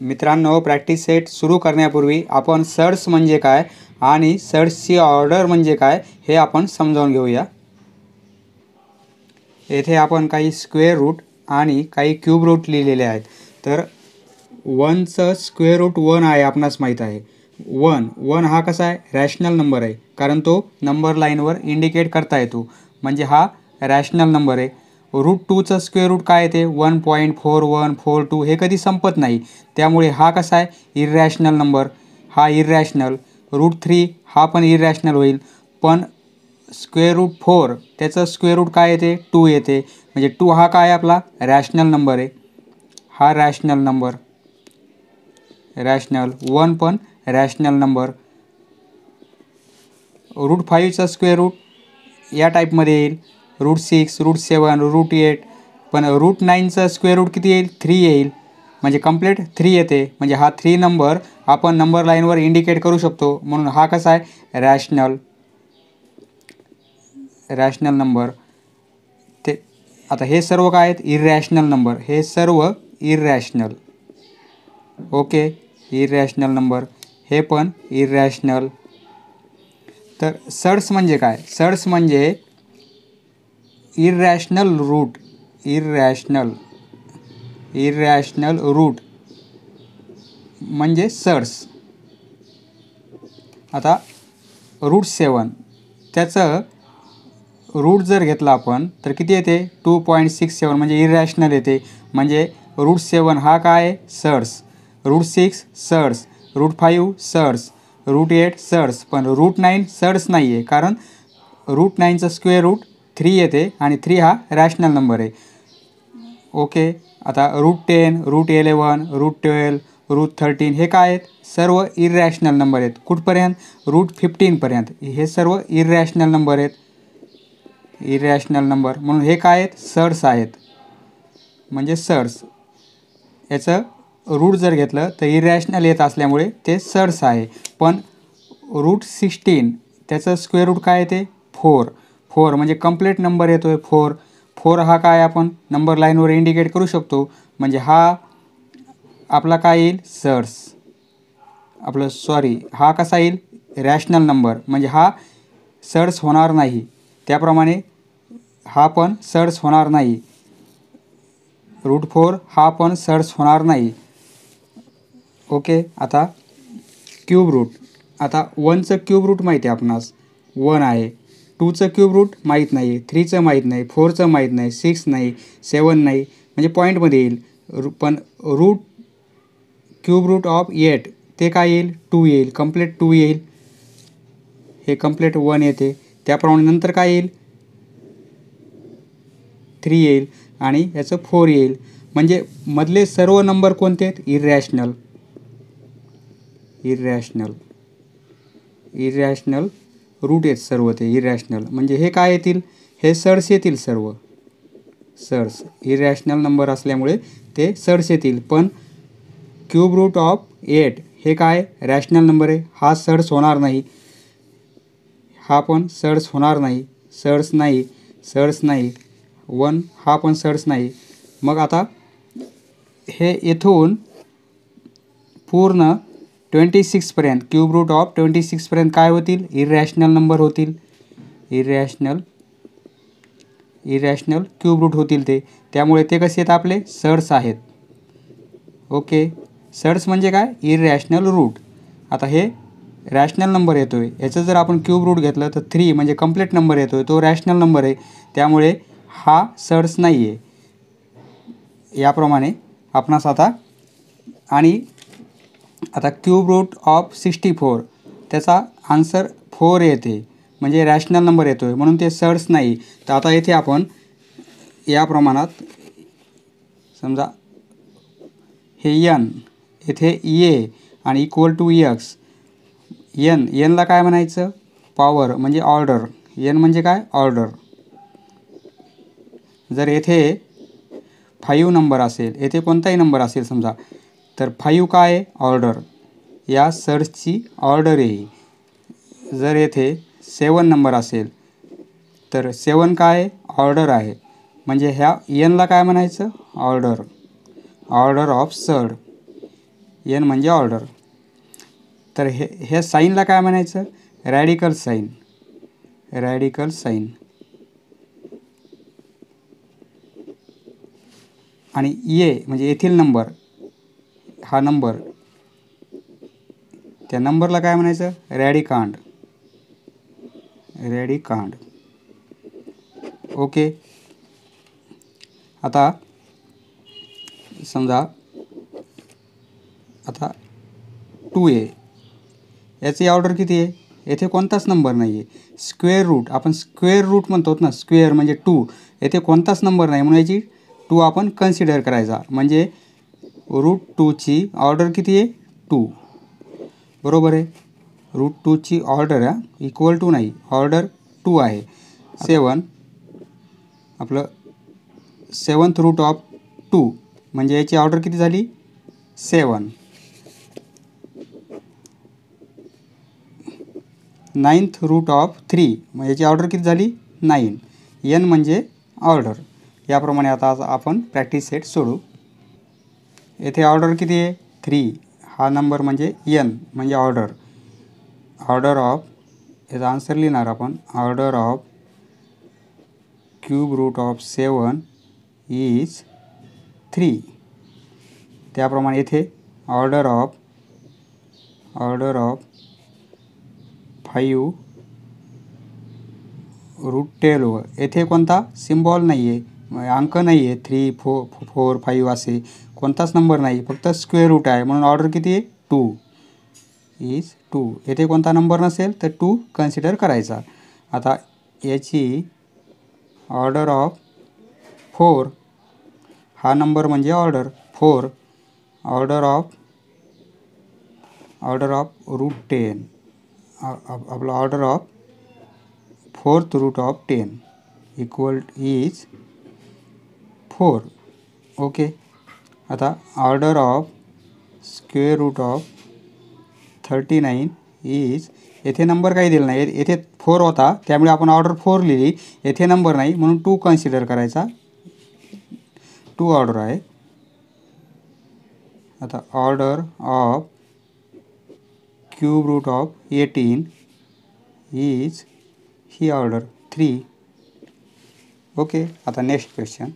मित्रांनो, practice set सुरू करण्यापूर्वी आपण सर्च म्हणजे काय आणि सर्चची ऑर्डर म्हणजे काय हे आपण समजावून घेऊया। येथे आपण काही स्क्वेअर रूट आणि काही क्यूब रूट लिहिलेले आहेत। तर 1 चा स्क्वेअर रूट 1 आहे, आपणास माहित आहे। 1 हा कसा आहे, रॅशनल नंबर आहे, कारण तो नंबर लाईनवर इंडिकेट करता येतो, म्हणजे हा रॅशनल नंबर आहे। रूट 2 चा स्क्वेअर रूट काय येते, 1.4142 हे कधी संपत नाही, त्यामुळे हा कसा आहे, इररॅशनल नंबर, हा इररॅशनल। रूट 3 हा पण इररॅशनल होईल, पण स्क्वेअर रूट 4 त्याचं स्क्वेअर रूट काय येते, 2 येते, म्हणजे 2 हा काय आपला रॅशनल नंबर आहे, हा रॅशनल नंबर, रॅशनल। 1 पण रॅशनल नंबर। रूट 5 चा स्क्वेअर रूट या टाईपमध्ये येईल, रूट 6, रूट 7, रूट 8, पण रूट 9 चा स्क्वेअर रूट किती येईल, 3 येईल, म्हणजे कंप्लीट 3 येते, म्हणजे हा 3 नंबर आपण नंबर लाईनवर इंडिकेट करू शकतो, म्हणून हा कसा आहे, रॅशनल, रॅशनल नंबर। ते आता हे सर्व काय आहेत, इररॅशनल नंबर, हे सर्व इररॅशनल, ओके, इररॅशनल नंबर, हे पण इररॅशनल। तर सर्च म्हणजे काय, सर्च म्हणजे इररॅशनल रूट, इररॅशनल रूट म्हणजे सर्च। आता रूट 7 त्याचं रूट जर घेतला आपण तर किती येते, 2.67, म्हणजे इररॅशनल येते, म्हणजे रूट 7 हा काय आहे, surd. Root 6 surd, root 5 surd, root 8 surd, पण रूट 9 सर्च नाही आहे, कारण रूट 9चा स्क्वेअर रूट 3 येते आणि 3 हा रॅशनल नंबर आहे, ओके। आता रूट 10, रूट 11, रूट 12, रूट 13 हे काय आहेत, सर्व इररॅशनल नंबर आहेत, कुठपर्यंत, रूट 15 पर्यंत, हे सर्व इररॅशनल नंबर आहेत, इररॅशनल नंबर, म्हणून हे काय आहेत, सर्च आहेत, म्हणजे सर्च। याचं रूट जर घेतलं तर इररॅशनल येत असल्यामुळे ते सर्च आहे, पण रूट 16 त्याचं स्क्वेअर रूट काय येते, 4 म्हणजे कंप्लीट नंबर येतोय, 4 हा काय आपण नंबर लाईनवर इंडिकेट करू शकतो, म्हणजे हा आपला काय येईल, सर्च, आपलं सॉरी हा कसा येईल, रॅशनल नंबर, म्हणजे हा सर्च होणार नाही, त्याप्रमाणे हा पण सर्च होणार नाही, रूट 4 हा पण सर्च होणार नाही, ओके। आता क्यूब रूट, आता 1चं क्यूब रूट माहिती आहे आपणास, 1 आहे, 2चं क्यूब रूट माहीत नाही, 3चं माहीत नाही, 4चं माहीत नाही, 6 नाही, 7 नाही, म्हणजे पॉईंटमध्ये येईल, पण रूट क्यूब रूट ऑफ 8 ते काय येईल, 2 येईल, कंप्लीट 2 येईल, हे कंप्लीट 1 येते, त्याप्रमाणे नंतर काय येईल, 3 येईल आणि याचं 4 येईल, म्हणजे मधले सर्व नंबर कोणते आहेत, इररॅशनल, इररॅशनल रूट आहेत सर्व, ते इररॅशनल, म्हणजे हे काय येतील, हे सर्च येतील सर्व, सर्च, इररॅशनल नंबर असल्यामुळे ते सर्च येतील, पण क्यूब रूट ऑफ 8 हे काय रॅशनल नंबर आहे, हा सर्च होणार नाही, हा पण सर्च होणार नाही, सर्च नाही, 1 हा पण सर्च नाही। मग आता हे येथून पूर्ण 26 पर्यंत, क्यूब रूट ऑफ 26 पर्यंत काय होतील, इररॅशनल नंबर होतील, इररॅशनल क्यूब रूट होतील ते, त्यामुळे ते कसे आहेत, आपले सर्च आहेत, ओके। सर्च म्हणजे काय, इररॅशनल रूट। आता हे रॅशनल नंबर येतोय, याचं जर आपण क्यूब रूट घेतलं तर 3 म्हणजे कंप्लीट नंबर येतोय, तो रॅशनल नंबर आहे, त्यामुळे हा सर्च नाही आहे, याप्रमाणे आपणास आता। आणि आता क्यूब रूट ऑफ 64 त्याचा आन्सर 4 येते, म्हणजे रॅशनल नंबर येतोय, म्हणून ते सर्च नाही। तर आता येथे आपण या प्रमाणात समजा हे n, येथे ए आणि इक्वल टू x, nला काय म्हणायचं, पॉवर, म्हणजे ऑर्डर, n म्हणजे काय, ऑर्डर। जर येथे 5 नंबर असेल, येथे कोणताही नंबर असेल समजा, तर 5 काय आहे, ऑर्डर, या सर्चची ऑर्डर आहे। जर येथे 7 नंबर असेल तर 7 काय आहे, ऑर्डर आहे, म्हणजे ह्या nला काय म्हणायचं, ऑर्डर ऑफ सर्च। एन म्हणजे ऑर्डर. तर हे साईनला काय म्हणायचं? Radical sign. Radical sign. आणि ए म्हणजे येथील नंबर, हा नंबर, त्या नंबरला काय म्हणायचं? रॅडिकांड. रॅडिकांड. ओके. आता समजा आता 2a याची ऑर्डर किती आहे? येथे कोणताच नंबर नाही आहे. स्क्वेअर रूट, आपण स्क्वेअर रूट म्हणतो ना, स्क्वेअर म्हणजे 2. येथे कोणताच नंबर नाही म्हणून याची 2 आपण कन्सिडर करायचा. म्हणजे √2ची ऑर्डर किती आहे? 2. बरोबर आहे. √2ची ऑर्डर इक्वल टू नाही, ऑर्डर 2 आहे. 7 आपलं 7th रूट ऑफ 2 म्हणजे याची ऑर्डर किती झाली? 7. 9th रूट ऑफ 3 म्हणजे याची ऑर्डर किती झाली? 9. एन म्हणजे ऑर्डर. याप्रमाणे आता आपण प्रॅक्टिस सेट सोडू. येथे ऑर्डर किती आहे? 3. हा नंबर म्हणजे एन म्हणजे ऑर्डर. ऑर्डर ऑफ, याचा आन्सर लिहिणार आपण, order of cube root of 7 is 3. त्याप्रमाणे येथे ऑर्डर ऑफ 5 √12. येथे कोणता सिम्बॉल नाही आहे, अंक नाही आहे. 3, 4, 5 असे कोणताच नंबर नाही, फक्त स्क्वेअर रूट आहे. म्हणून ऑर्डर किती आहे? 2 इज 2. येथे कोणता नंबर नसेल तर 2 कन्सिडर करायचा. आता याची ऑर्डर ऑफ 4, हा नंबर म्हणजे ऑर्डर 4. ऑर्डर ऑफ √10, आपला order of 4th root of 10 equal is 4. Okay. आता order of square root of 39 is, येथे नंबर काही दिला नाही, येथे 4 होता त्यामुळे आपण ऑर्डर 4 लिहिली. येथे नंबर नाही म्हणून 2 कन्सिडर करायचा. 2 ऑर्डर आहे. आता order of cube root of 18 is, ही ऑर्डर 3. ओके. आता next question.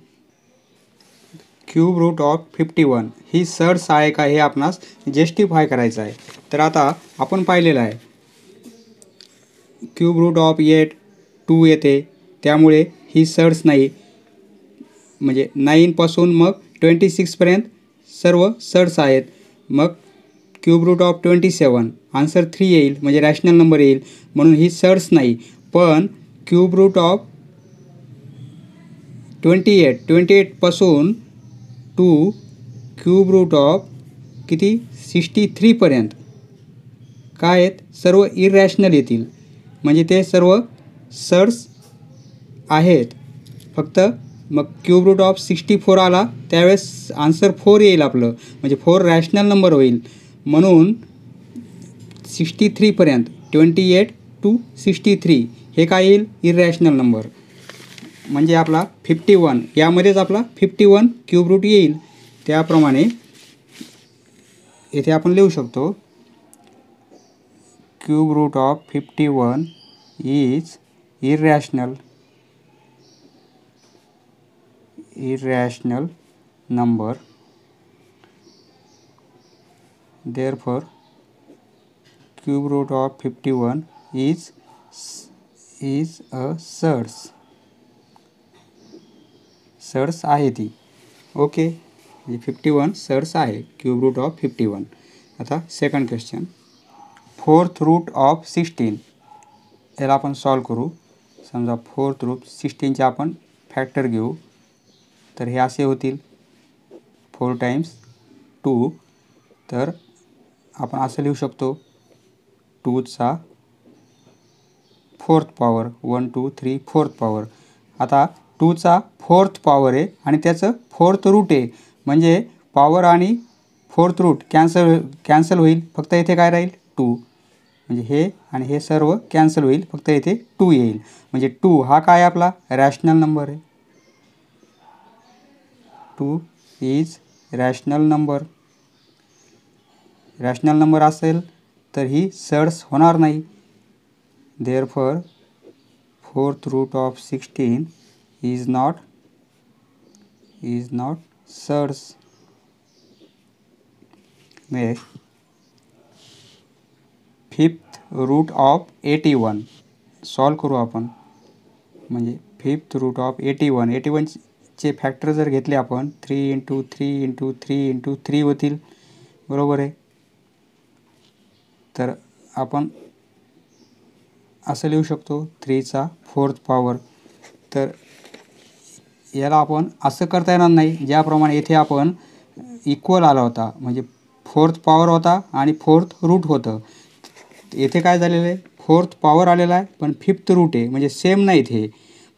Cube root of 51 ही सर्स आहे का हे आपणास जस्टिफाय करायचं आहे. तर आता आपण पाहिलेलं आहे क्यूब रूट ऑफ 8 2 येते, त्यामुळे ही सर्स नाही. म्हणजे 9 पासून मग 26 पर्यंत सर्व सर्स आहेत. मग क्यूब रूट ऑफ 27 आन्सर 3 येईल, म्हणजे रॅशनल नंबर येईल, म्हणून ही सर्स नाही. पण क्यूब रूट ऑफ 28 पासून टू क्यूब रूट ऑफ किती 63 पर्यंत काय आहेत? सर्व इरॅशनल येतील, म्हणजे ते सर्व सर्स आहेत. फक्त मग क्यूब रूट ऑफ 64 आला त्यावेळेस आन्सर 4 येईल आपलं, म्हणजे 4 रॅशनल नंबर होईल. म्हणून 63 पर्यंत 28 to 63 हे काय येईल? Irrational number. म्हणजे आपला 51, यामध्येच आपला 51 क्यूब रूट येईल. त्याप्रमाणे येथे आपण लिहू शकतो cube root of 51 is irrational number. Therefore cube root of 51 is a सर्स आहे ती. ओके. 51 सर्स आहे, क्यूब रूट ऑफ 51. आता second question. 4th root of 16 याला आपण सॉल्व करू. समजा 4th रूट 16चे आपण फॅक्टर घेऊ, तर हे असे होतील 4 टाइम्स 2. तर आपण असं लिहू शकतो 2चा 4th पॉवर 1 2 3 4th पॉवर. आता 2चा 4th पॉवर आहे आणि त्याचं 4th रूट आहे, म्हणजे पॉवर आणि 4th रूट कॅन्सल होईल. फक्त इथे काय राहील? 2. म्हणजे हे आणि हे सर्व कॅन्सल होईल, फक्त इथे 2 येईल. म्हणजे 2 हा काय आपला रॅशनल नंबर आहे. 2 is rational number. Rational number असेल तर ही सर्स होणार नाही. Therefore fourth root of 16 is not surd. Next fifth root of 81 solve करू आपण. म्हणजे फिफ्थ रूट ऑफ 81चे फॅक्टर जर घेतले आपण 3 × 3 × 3 × 3 होतील, बरोबर आहे. तर आपण असं लिहू शकतो 3चा 4th पॉवर. तर याला आपण असं करता येणार नाही, ज्याप्रमाणे येथे आपण इक्वल आला होता, म्हणजे 4th पॉवर होता आणि 4th रूट होतं. येथे काय झालेलं आहे, 4th पॉवर आलेला आहे पण 5th रूट आहे, म्हणजे सेम नाही. इथे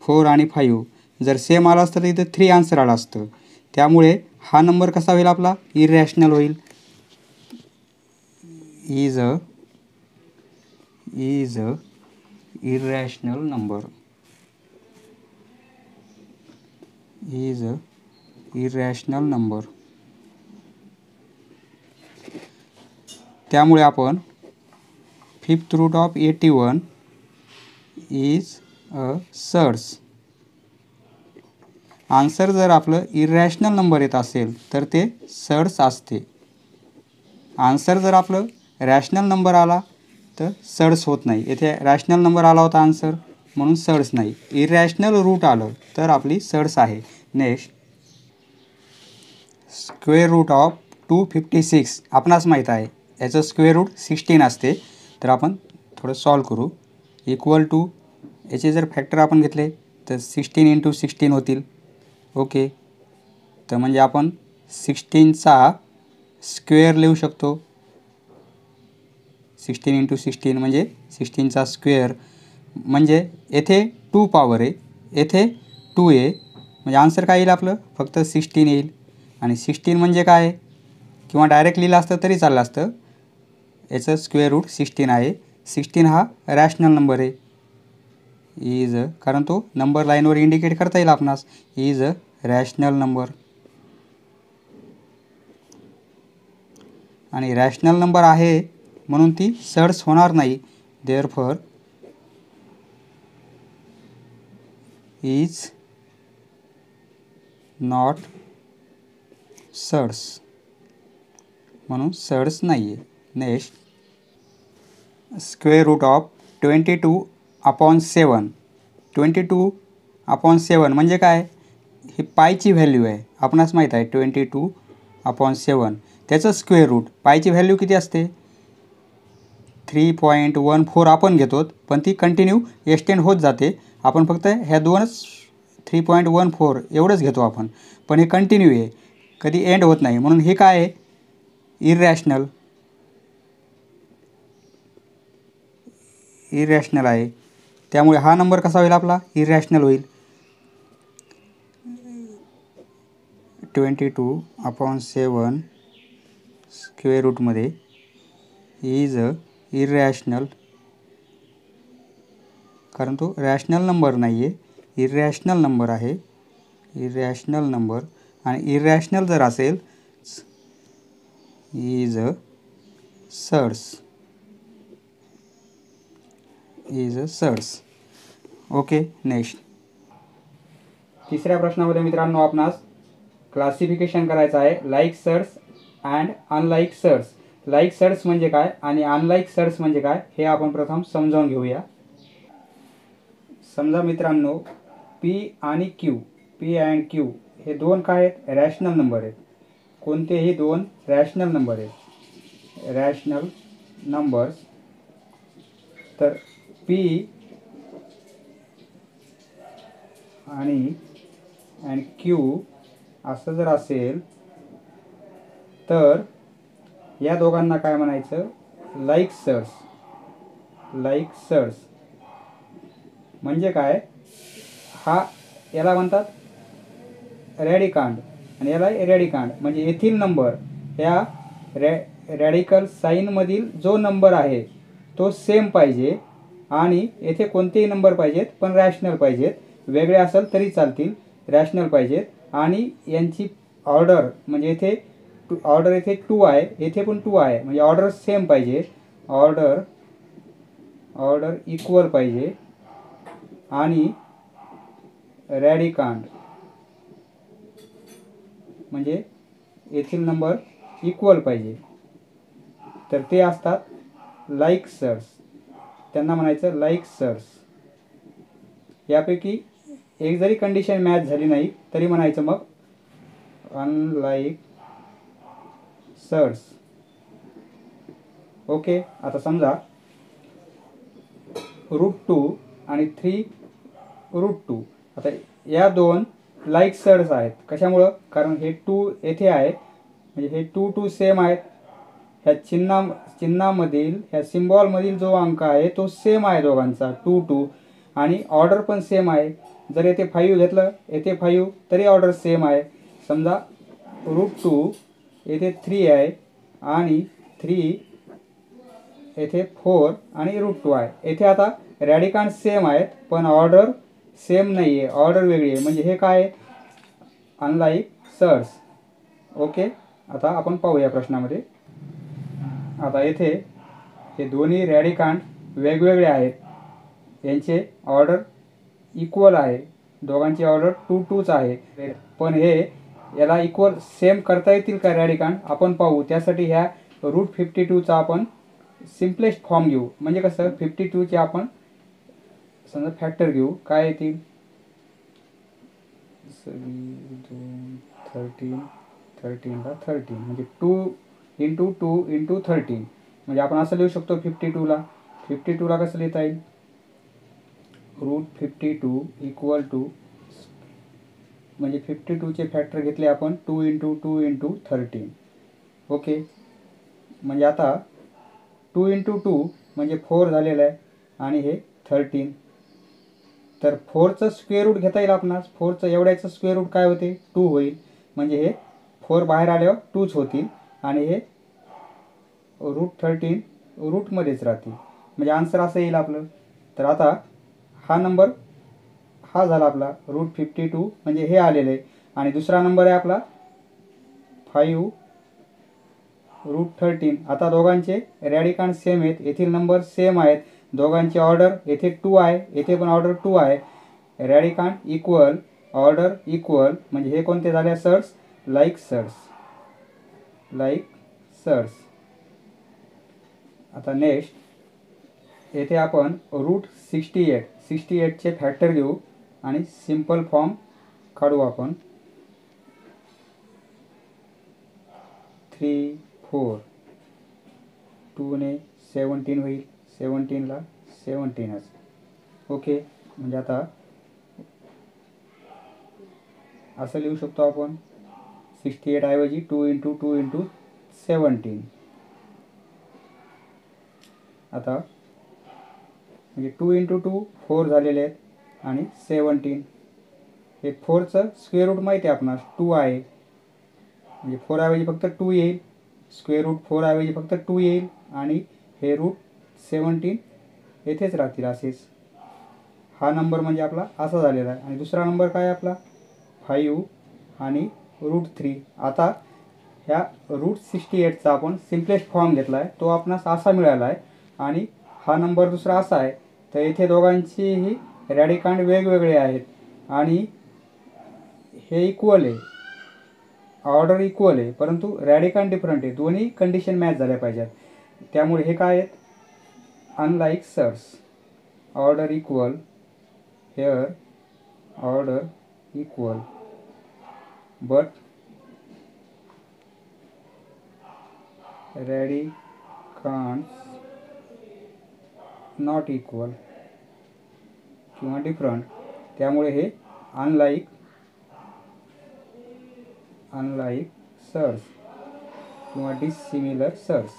4 आणि 5 जर सेम आला असतं तर इथं 3 आन्सर आला असतं. त्यामुळे हा नंबर कसा होईल आपला, इररॅशनल होईल. Is a irrational number. Is a irrational number. त्यामुळे आपण fifth root of 81 is a surd. Answer जर आपलं इररॅशनल नंबर येत असेल तर ते सर्स असते. आन्सर जर आपलं रॅशनल नंबर आला तर सर्स होत नाही. येथे रॅशनल नंबर आला होता आन्सर, म्हणून सर्स नाही. इररॅशनल रूट आलं तर आपली सर्स आहे. नेक्स्ट स्क्वेअर रूट ऑफ 256 आपणास माहीत आहे, याचं स्क्वेअर रूट 16 असते. तर आपण थोडं सॉल्व करू. इक्वल टू याचे जर फॅक्टर आपण घेतले तर 16 × 16 होतील. ओके, तर म्हणजे आपण 16चा स्क्वेअर लिहू शकतो. 16 × 16 म्हणजे 16चा स्क्वेअर, म्हणजे येथे 2 पॉवर आहे, येथे 2 आहे, म्हणजे आन्सर काय येईल आपलं, फक्त 16 येईल. आणि 16 म्हणजे काय, किंवा डायरेक्ट लिहिलं असतं तरी चाललं असतं. याचं स्क्वेअर रूट 16 आहे. 16 हा रॅशनल नंबर आहे. इज कारण तो नंबर लाईनवर इंडिकेट करता येईल आपणास. Is a rational number. आणि रॅशनल नंबर आहे म्हणून ती सर्स होणार नाही. देअरफॉर इज नॉट सर्स, म्हणून सर्स नाही आहे. Next square root of 22/7. 22/7 म्हणजे काय, ही पायची व्हॅल्यू आहे. आपणास माहीत आहे 22/7 त्याचं स्क्वेअर रूट. पायची व्हॅल्यू किती असते, 3.14 आपण घेतो, पण ती कंटिन्यू एक्सटेंड होत जाते. आपण फक्त ह्या दोनच 3.14 एवढंच घेतो आपण, पण हे कंटिन्यू आहे, कधी एंड होत नाही. म्हणून हे काय आहे, इररॅशनल आहे. त्यामुळे हा नंबर कसा होईल आपला, इररॅशनल होईल. 22/7 स्क्वेअर रूटमध्ये इज अ इररॅशनल, कारण तो रॅशनल नंबर नाही आहे, इररॅशनल नंबर आहे. इररॅशनल नंबर, आणि इररॅशनल जर असेल इज अ सर्स. ओके, नेक्स्ट तिसऱ्या प्रश्नामध्ये मित्रांनो आपणास क्लासिफिकेशन करायचं आहे लाईक सर्स अँड अनलाईक सर्स. लाईक सर्स म्हणजे काय आणि अनलाईक सर्स म्हणजे काय हे आपण प्रथम समजावून घेऊया. समजा मित्रांनो P आणि Q, P अँड Q हे दोन काय आहेत, रॅशनल नंबर आहेत. कोणतेही दोन रॅशनल नंबर आहेत, रॅशनल नंबर्स. तर P आणि Q असं जर असेल तर या दोघांना काय म्हणायचं, लाईक सर्स. लाईक सर्स म्हणजे काय, हा याला म्हणतात रॅडिकांड आणि याला रॅडिकांड. म्हणजे येथील नंबर या रॅडिकल साईनमधील जो नंबर आहे तो सेम पाहिजे, आणि येथे कोणतेही नंबर पाहिजेत पण रॅशनल पाहिजेत. वेगळे असेल तरी चालतील, रॅशनल पाहिजेत. आणि यांची ऑर्डर म्हणजे येथे ऑर्डर येथे 2 आहे, येथे पण 2 आहे, म्हणजे ऑर्डर सेम पाहिजे, ऑर्डर इक्वल पाहिजे आणि रॅडिकांड म्हणजे येथील नंबर इक्वल पाहिजे, तर ते असतात लाईक सर्स. त्यांना म्हणायचं लाईक सर्स. यापैकी एक जरी कंडिशन मॅच झाली नाही तरी म्हणायचं मग अनलाईक सर्स. ओके. आता समजा √2 आणि 3√2. आता या दोन लाईक सर्स आहेत. कशामुळं? कारण हे 2 येथे आहे, म्हणजे हे 2 सेम आहेत. ह्या चिन्हामधील ह्या सिम्बॉलमधील जो अंक आहे तो सेम आहे दोघांचा 2 आणि ऑर्डर पण सेम आहे. जर येथे 5 घेतलं, येथे 5 तरी ऑर्डर सेम आहे. समजा √2 येथे 3 आहे आणि 3 येथे 4 आणि √2 आहे. येथे आता रॅडिकांड सेम आहेत पण ऑर्डर सेम नाही आहे, ऑर्डर वेगळी आहे, म्हणजे हे काय आहे? अनलाईक सर्स. ओके. आता आपण पाहूया प्रश्नामध्ये. आता येथे हे दोन्ही रॅडिकांड वेगवेगळे आहेत, यांचे ऑर्डर इक्वल आहे, दोघांची ऑर्डर 2 आहे, पण हे याला इक्वल सेम करता येतील का रॅडिकांड? आपण पाहू. त्यासाठी ह्या √52चा आपण सिम्पलेस्ट फॉर्म घेऊ. म्हणजे कसं, 52चे आपण समजा फॅक्टर घेऊ. काय येतील? 13ला 13 म्हणजे 2 × 2 × 13. म्हणजे आपण असं लिहू शकतो 52ला कसं लिहिता येईल? √52 इक्वल टू, म्हणजे 52चे फॅक्टर घेतले आपण 2 × 2 × 13. ओके. म्हणजे आता 2 × 2 म्हणजे 4 झालेलं आहे आणि हे 13. तर 4चं स्क्वेअर रूट घेता येईल आपणास. 4चं एवढ्याचं स्क्वेअर रूट काय होते? 2 होईल. म्हणजे हे 4 बाहेर आल्यावर 2च होतील आणि हे √13 रूटमध्येच राहतील. म्हणजे आन्सर असं येईल आपलं. तर आता हा नंबर हा झाला आपला √52, म्हणजे हे आलेलं आहे. आणि दुसरा नंबर आहे आपला 5√13. आता दोघांचे रॅडिकांड सेम आहेत, येथील नंबर सेम आहेत, दोघांची ऑर्डर येथे 2 आहे, येथे पण ऑर्डर 2 आहे. रॅडिकांड इक्वल, ऑर्डर इक्वल, म्हणजे हे कोणते झाले सर्स? लाईक सर्स. आता नेक्स्ट येथे आपण √68चे फॅक्टर घेऊ आणि सिंपल फॉर्म काढू आपण. 3, 4, 2 ने 17 होईल, 17ला 17च. ओके. म्हणजे आता असं लिहू शकतो आपण 68 ऐवजी 2 × 2 × 17. आता म्हणजे 2 × 2 4 झालेले आहेत आणि 17. हे 4चं स्क्वेअर रूट माहिती आहे आपणास 2 आहे, म्हणजे 4 ऐवजी फक्त 2 येईल. स्क्वेअर रूट 4 ऐवजी फक्त 2 येईल आणि हे √17 येथेच राहतील असेच. हा नंबर म्हणजे आपला असा झालेला आहे. आणि दुसरा नंबर काय आहे आपला? 5 आणि √3. आता ह्या √68चा आपण सिम्पलेस्ट फॉर्म घेतला आहे, तो आपणास असा मिळाला आहे. आणि हा नंबर दुसरा असा आहे. तर इथे दोघांचीही रॅडिकांड वेगवेगळे आहेत आणि हे इक्वल आहे, ऑर्डर इक्वल आहे, परंतु रॅडिकांड डिफरंट आहे. दोन्ही कंडिशन मॅच झाल्या पाहिजेत. त्यामुळे हे काय आहेत? Unlike surds. Order equal, here order equal but radicands not equal किंवा डिफरंट. त्यामुळे हे अनलाईक सर्स किंवा डिसिमिलर सर्स.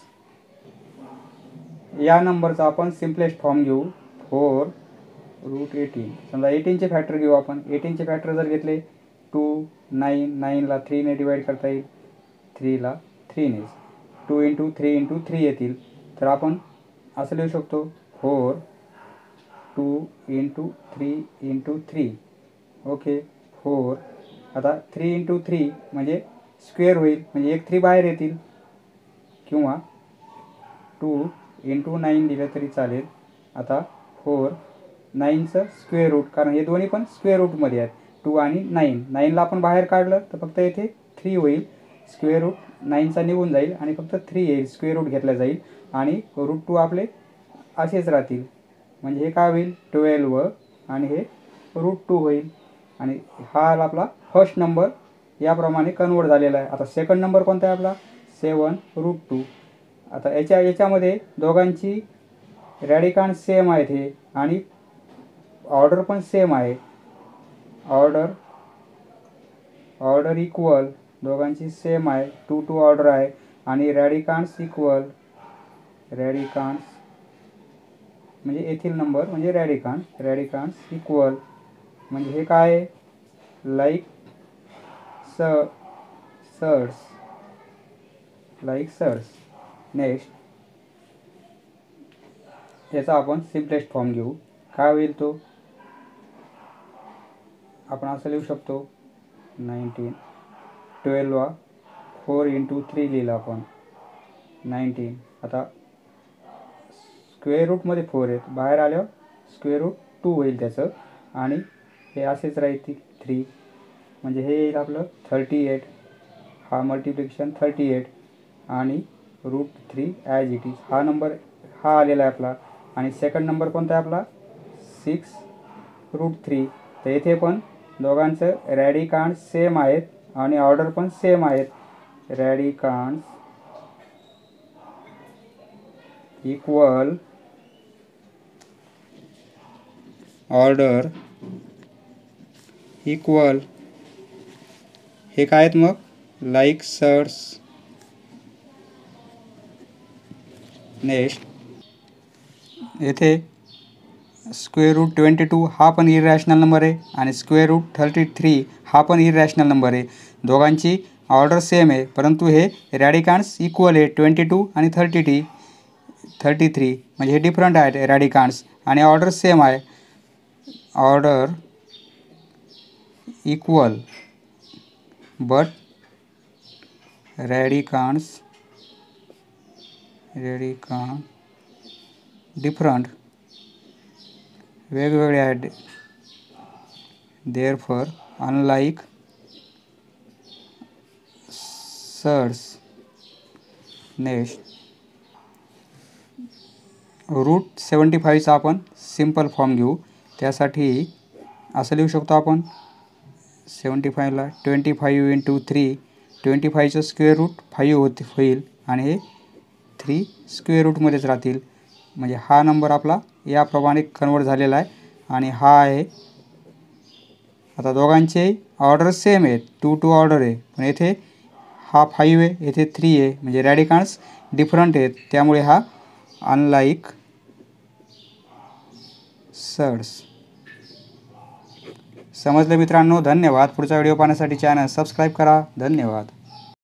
या नंबरचा आपण सिम्पलेस्ट फॉर्म घेऊ 4√18. समजा 18चे फॅक्टर घेऊ आपण. 18चे फॅक्टर जर घेतले 2, 9, 9ला 3 ने डिवाईड करता येईल, 3ला 3 ने, 2 × 3 × 3 येतील. तर आपण असं लिहू शकतो 4, 2 × 3 × 3. ओके. 4. आता 3 × 3 म्हणजे स्क्वेअर होईल म्हणजे एक 3 बाहेर येतील, किंवा 2 × 9 दिलं तरी चालेल. आता 4 9चं स्क्वेअर रूट, कारण हे दोन्ही पण स्क्वेअर रूटमध्ये आहेत, 2 आणि 9. 9ला आपण बाहेर काढलं तर फक्त इथे 3 होईल, स्क्वेअर रूट 9चा निघून जाईल आणि फक्त 3 येईल, स्क्वेअर रूट घेतला जाईल आणि √2 आपले असेच राहतील. म्हणजे हे काय होईल 12 आणि हे √2 होईल. आणि हा आला आपला फर्स्ट नंबर, याप्रमाणे कन्वर्ट झालेला आहे. आता सेकंड नंबर कोणता आहे आपला 7 √2. आता याच्यामध्ये दोघांची रॅडिकांड सेम आहेत हे, आणि ऑर्डर पण सेम आहे, ऑर्डर इक्वल, दोघांची सेम आहे, 2 2 ऑर्डर आहे, आणि रॅडिकांड्स इक्वल, रॅडिकांड्स म्हणजे येथील नंबर म्हणजे रॅडिकांड्स इक्वल, म्हणजे हे काय आहे लाईक सर्स. नेक्स्ट याचा आपण सिम्पलेस्ट फॉर्म घेऊ. काय होईल तो आपण असं लिहू शकतो 19, 12 4 × 3 लिहिलं आपण 19. आता स्क्वेअर रूटमध्ये 4 आहेत, बाहेर आल्यावर स्क्वेअर रूट 2 होईल त्याचं, आणि हे असेच राहतील 3, म्हणजे हे येईल आपलं 38. हा मल्टिप्लिकेशन 38 आणि √3 ॲज इट इज. हा नंबर हा आलेला आहे आपला. आणि सेकंड नंबर कोणता आहे आपला 6 √3. तर येथे पण दोघांचं रॅडिकांड सेम आहेत आणि ऑर्डर पण सेम आहेत. रॅडिकांड इक्वल, ऑर्डर इक्वल, हे काय आहेत मग लाईक सर्स. नेक्स्ट येथे स्क्वेअर रूट 22 हा पण इरॅशनल नंबर आहे आणि स्क्वेअर रूट 33 हा पण इरॅशनल नंबर आहे. दोघांची ऑर्डर सेम आहे, परंतु हे रॅडिकांड्स इक्वल आहे 22 आणि 33, म्हणजे हे डिफरंट आहेत रॅडिकांड्स, आणि ऑर्डर सेम आहे, ऑर्डर इक्वल बट रॅडिकांड डिफरंट, वेगवेगळे आहेत. देअरफॉर अनलाईक सर्स. नेक्स्ट √75चा आपण सिंपल फॉर्म घेऊ. त्यासाठी असं लिहू शकतो आपण 75ला 25 × 3, 25चं स्क्वेअर रूट 5 होईल आणि हे 3 स्क्वेअर रूटमध्येच राहतील. म्हणजे हा नंबर आपला याप्रमाणे कन्वर्ट झालेला आहे. आणि हा आहे, आता दोघांचे ऑर्डर सेम आहेत, 2 2 ऑर्डर आहे, पण येथे हा 5 आहे, येथे 3 आहे, म्हणजे रॅडिकांड्स डिफरंट आहेत, त्यामुळे हा अनलाईक सर्स. समजलं मित्रांनो? धन्यवाद. पुढचा व्हिडिओ पाहण्यासाठी चॅनल सबस्क्राईब करा. धन्यवाद.